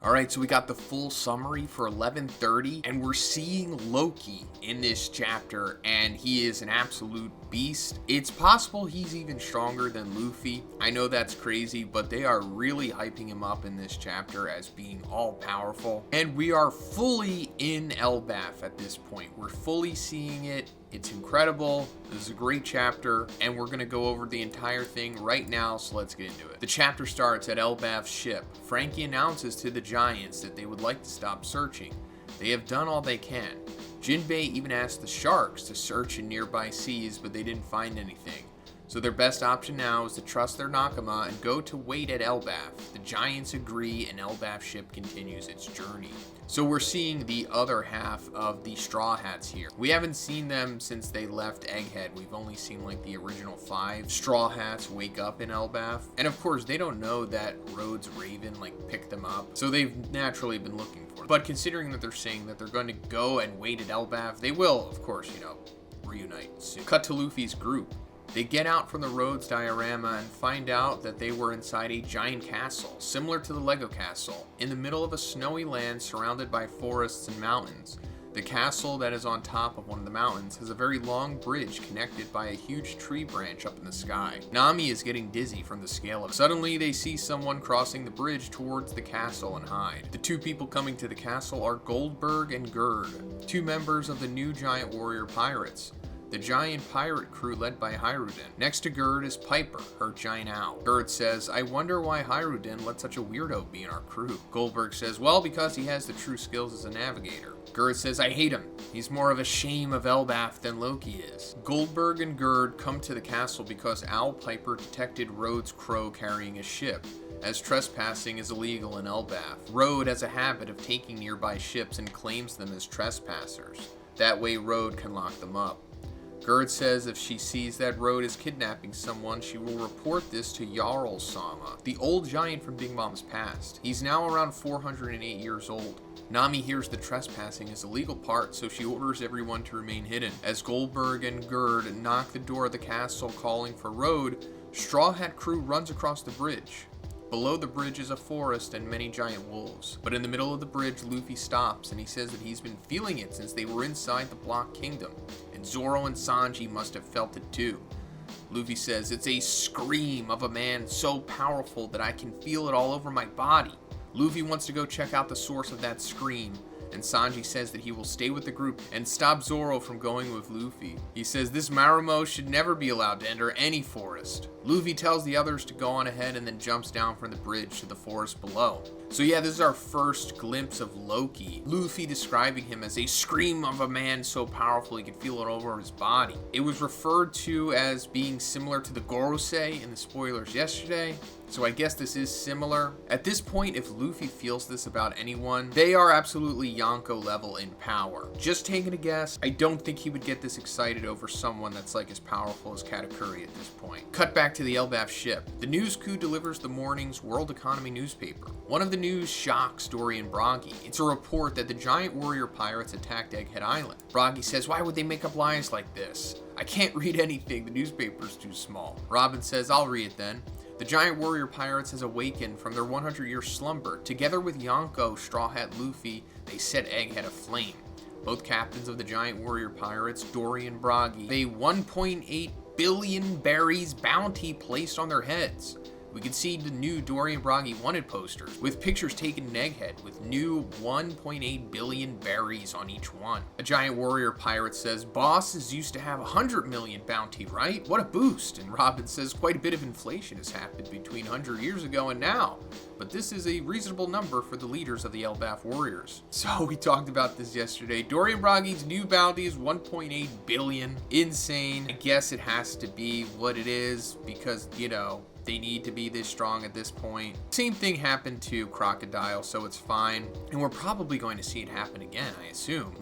Alright, so we got the full summary for 11:30, and we're seeing Loki in this chapter, and he is an absolute beast. It's possible he's even stronger than Luffy. I know that's crazy, but they are really hyping him up in this chapter as being all-powerful. And we are fully in Elbaf at this point. We're fully seeing it. It's incredible. This is a great chapter, and we're going to go over the entire thing right now, so let's get into it. The chapter starts at Elbaf's ship. Frankie announces to the giants that they would like to stop searching. They have done all they can. Jinbei even asked the sharks to search in nearby seas, but they didn't find anything. So their best option now is to trust their Nakama and go to wait at Elbaf. The giants agree, and Elbaf's ship continues its journey. So we're seeing the other half of the Straw Hats here. We haven't seen them since they left Egghead. We've only seen like the original 5 Straw Hats wake up in Elbaf. And of course, they don't know that Rhodes Raven like picked them up. So they've naturally been looking for them. But considering that they're saying that they're going to go and wait at Elbaf, they will, of course, reunite soon. Cut to Luffy's group. They get out from the Rhodes diorama and find out that they were inside a giant castle, similar to the Lego castle, in the middle of a snowy land surrounded by forests and mountains. The castle that is on top of one of the mountains has a very long bridge connected by a huge tree branch up in the sky. Nami is getting dizzy from the scale of it. Suddenly they see someone crossing the bridge towards the castle and hide. The two people coming to the castle are Goldberg and Gerd, 2 members of the new giant warrior pirates. The giant pirate crew led by Hiruden. Next to Gerd is Piper, her giant owl. Gerd says, "I wonder why Hiruden let such a weirdo be in our crew." Goldberg says, "Well, because he has the true skills as a navigator." Gerd says, "I hate him. He's more of a shame of Elbaf than Loki is." Goldberg and Gerd come to the castle because Owl Piper detected Rhodes' crow carrying a ship, as trespassing is illegal in Elbaf. Rhodes has a habit of taking nearby ships and claims them as trespassers. That way Rhodes can lock them up. Gerd says if she sees that Rhodes is kidnapping someone, she will report this to Jarl Sama, the old giant from Big Mom's past. He's now around 408 years old. Nami hears the trespassing is a legal part, so she orders everyone to remain hidden. As Goldberg and Gerd knock the door of the castle calling for Rhodes, Straw Hat crew runs across the bridge. Below the bridge is a forest and many giant wolves. But in the middle of the bridge, Luffy stops and he says that he's been feeling it since they were inside the Block Kingdom. And Zoro and Sanji must have felt it too. Luffy says, "It's a scream of a man so powerful that I can feel it all over my body." Luffy wants to go check out the source of that scream, and Sanji says that he will stay with the group and stop Zoro from going with Luffy. He says this Marumo should never be allowed to enter any forest. Luffy tells the others to go on ahead and then jumps down from the bridge to the forest below. So yeah, this is our first glimpse of Loki. Luffy describing him as a scream of a man so powerful he could feel it over his body. It was referred to as being similar to the Gorosei in the spoilers yesterday, so I guess this is similar. At this point, if Luffy feels this about anyone, they are absolutely Yonko level in power. Just taking a guess, I don't think he would get this excited over someone that's like as powerful as Katakuri at this point. Cut back to the Elbaf ship. The news crew delivers the morning's World Economy newspaper. One of the news shocks Dory and Broggy. It's a report that the giant warrior pirates attacked Egghead Island. Broggy says, "Why would they make up lies like this? I can't read anything, the newspaper's too small." Robin says, "I'll read it then." The giant warrior pirates has awakened from their 100-year slumber. Together with Yonko, Straw Hat, Luffy, they set Egghead aflame. Both captains of the giant warrior pirates, Dory and Broggy, a 1.8 billion berries bounty placed on their heads. We can see the new Dory and Broggy wanted posters with pictures taken in Egghead with new 1.8 billion berries on each one. A giant warrior pirate says, "Bosses used to have 100 million bounty, right? What a boost." And Robin says quite a bit of inflation has happened between 100 years ago and now, but this is a reasonable number for the leaders of the Elbaf warriors. So we talked about this yesterday. Dory and Broggy's new bounty is 1.8 billion. Insane. I guess it has to be what it is because, they need to be this strong at this point. Same thing happened to Crocodile, so it's fine. And we're probably going to see it happen again, I assume.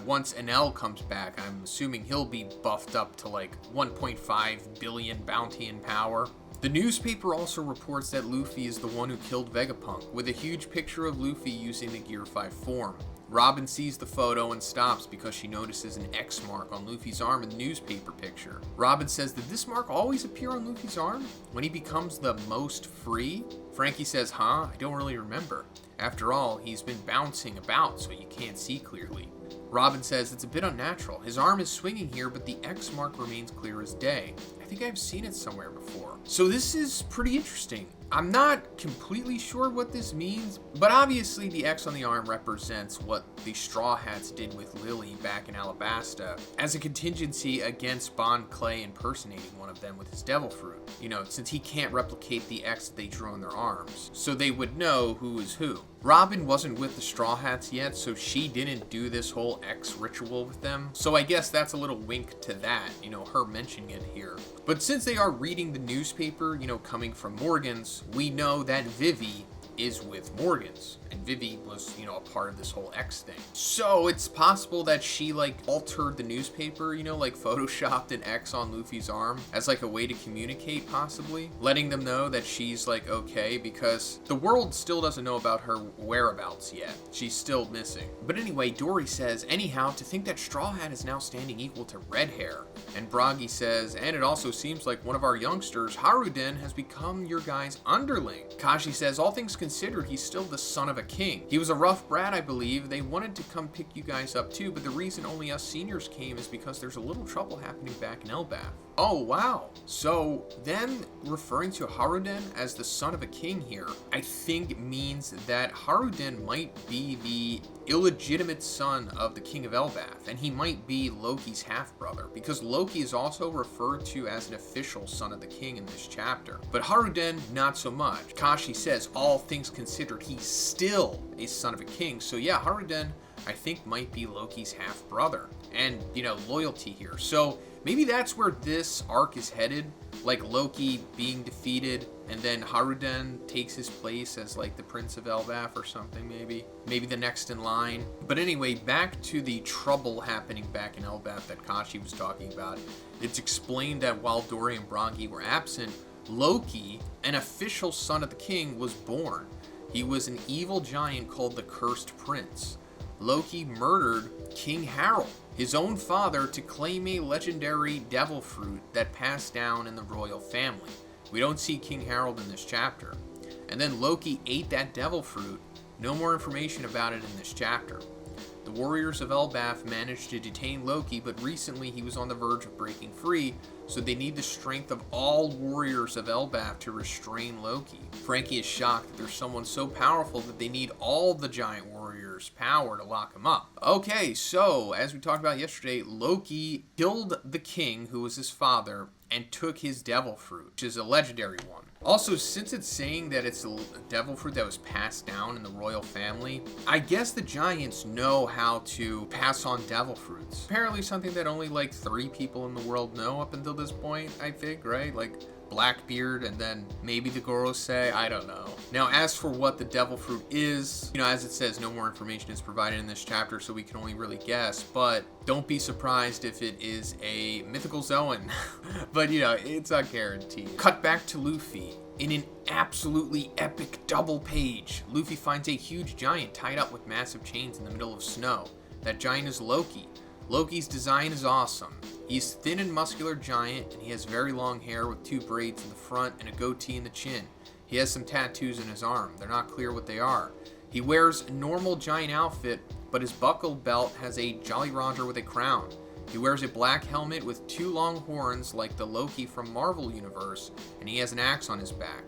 Once Enel comes back, I'm assuming he'll be buffed up to 1.5 billion bounty and power. The newspaper also reports that Luffy is the one who killed Vegapunk, with a huge picture of Luffy using the Gear 5 form. Robin sees the photo and stops because she notices an X mark on Luffy's arm in the newspaper picture. Robin says, "Did this mark always appear on Luffy's arm? When he becomes the most free?" Frankie says, huh? I don't really remember. After all, he's been bouncing about so you can't see clearly. Robin says, it's a bit unnatural. His arm is swinging here, but the X mark remains clear as day. I think I've seen it somewhere before. So this is pretty interesting. I'm not completely sure what this means, but obviously the X on the arm represents what the Straw Hats did with Lily back in Alabasta as a contingency against Bond Clay impersonating one of them with his devil fruit. You know, since he can't replicate the X that they drew on their arms. So they would know who is who. Robin wasn't with the Straw Hats yet, so she didn't do this whole X ritual with them. So I guess that's a little wink to that, you know, her mentioning it here. But since they are reading the newspaper, you know, coming from Morgan's, we know that Vivi is with Morgan's, and Vivi was, you know, a part of this whole X thing. So it's possible that she like altered the newspaper, you know, like photoshopped an X on Luffy's arm as like a way to communicate, possibly letting them know that she's like okay, because the world still doesn't know about her whereabouts yet. She's still missing. But anyway, Dory says, anyhow, to think that Straw Hat is now standing equal to Red Hair. And Bragi says, and it also seems like one of our youngsters, Haruden, has become your guy's underling. Kashi says, all things considered, he's still the son of a king. He was a rough brat, I believe. They wanted to come pick you guys up too, but the reason only us seniors came is because there's a little trouble happening back in Elbaf. Oh, wow. So them referring to Haruden as the son of a king here, I think means that Haruden might be the illegitimate son of the king of Elbaf, and he might be Loki's half-brother, because Loki is also referred to as an official son of the king in this chapter. But Haruden, not so much. Kashi says, all things considered, he's still a son of a king. So yeah, Haruden, I think, might be Loki's half-brother. And, you know, loyalty here. So maybe that's where this arc is headed, like Loki being defeated, and then Haruden takes his place as like the Prince of Elbaf or something, maybe the next in line. But anyway, back to the trouble happening back in Elbaf that Kashi was talking about. It's explained that while Dory and Bragi were absent, Loki, an official son of the king, was born. He was an evil giant called the Cursed Prince. Loki murdered King Harold, his own father, to claim a legendary devil fruit that passed down in the royal family. We don't see King Harold in this chapter. And then Loki ate that devil fruit. No more information about it in this chapter. The warriors of Elbaf managed to detain Loki, but recently he was on the verge of breaking free, so they need the strength of all warriors of Elbaf to restrain Loki. Frankie is shocked that there's someone so powerful that they need all the giant warriors' power to lock him up. Okay, so as we talked about yesterday, Loki killed the king, who was his father, and took his devil fruit, which is a legendary one. Also, since it's saying that it's a devil fruit that was passed down in the royal family, I guess the giants know how to pass on devil fruits. Apparently something that only like 3 people in the world know up until this point, I think, right? Like Blackbeard and then maybe the Gorosei, I don't know. Now, as for what the devil fruit is, you know, as it says, no more information is provided in this chapter, so we can only really guess, but don't be surprised if it is a mythical Zoan. But, you know, it's not guaranteed. Cut back to Luffy. In an absolutely epic double page, Luffy finds a huge giant tied up with massive chains in the middle of snow. That giant is Loki. Loki's design is awesome. He's a thin and muscular giant, and he has very long hair with 2 braids in the front and a goatee in the chin. He has some tattoos in his arm. They're not clear what they are. He wears a normal giant outfit, but his buckle belt has a Jolly Roger with a crown. He wears a black helmet with 2 long horns like the Loki from Marvel Universe, and he has an axe on his back.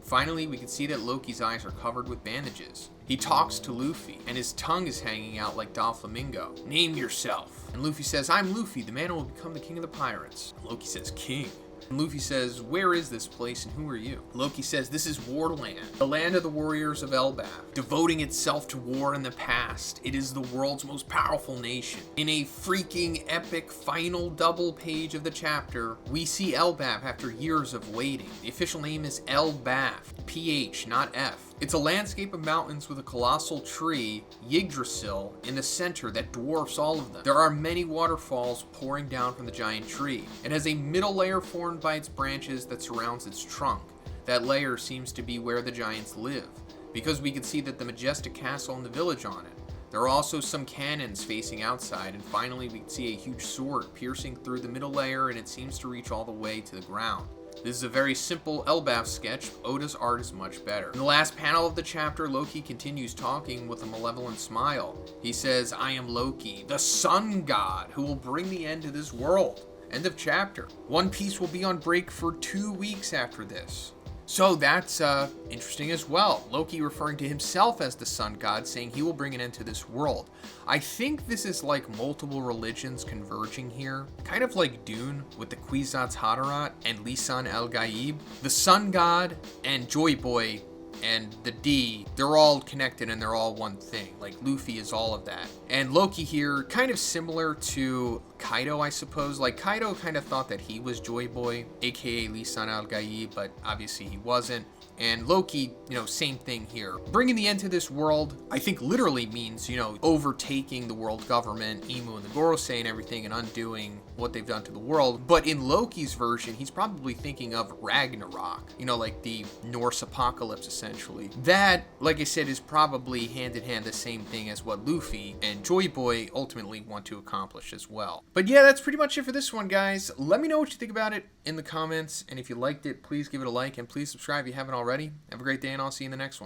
Finally, we can see that Loki's eyes are covered with bandages. He talks to Luffy, and his tongue is hanging out like Doflamingo. Name yourself. And Luffy says, I'm Luffy, the man who will become the king of the pirates. And Loki says, king. And Luffy says, where is this place and who are you? Loki says, this is Warland, the land of the warriors of Elbaf, devoting itself to war in the past. It is the world's most powerful nation. In a freaking epic final double page of the chapter, we see Elbaf after years of waiting. The official name is Elbaf, PH, not F. It's a landscape of mountains with a colossal tree, Yggdrasil, in the center that dwarfs all of them. There are many waterfalls pouring down from the giant tree. It has a middle layer formed by its branches that surrounds its trunk. That layer seems to be where the giants live, because we can see that the majestic castle and the village on it. There are also some cannons facing outside, and finally we can see a huge sword piercing through the middle layer, and it seems to reach all the way to the ground. This is a very simple Elbaf sketch. Oda's art is much better. In the last panel of the chapter, Loki continues talking with a malevolent smile. He says, "I am Loki, the sun god, who will bring the end to this world." End of chapter. One Piece will be on break for 2 weeks after this. So that's interesting as well. Loki referring to himself as the sun god, saying he will bring an end to this world. I think this is like multiple religions converging here. Kind of like Dune with the Kwisatz Haderach and Lisan el-Gaib. The sun god and Joy Boy and the D, they're all connected and they're all one thing. Like Luffy is all of that. And Loki here, kind of similar to Kaido, I suppose. Like Kaido kind of thought that he was Joy Boy, aka Lisan al-Gaib, but obviously he wasn't. And Loki, same thing here. Bringing the end to this world, I think literally means, overtaking the world government, Imu and the Gorosei and everything, and undoing what they've done to the world. But in Loki's version, he's probably thinking of Ragnarok, like the Norse apocalypse, essentially. That, like I said, is probably hand in hand the same thing as what Luffy and Joy Boy ultimately want to accomplish as well. But yeah, that's pretty much it for this one, guys. Let me know what you think about it in the comments, and if you liked it, please give it a like, and please subscribe if you haven't already. Have a great day, and I'll see you in the next one.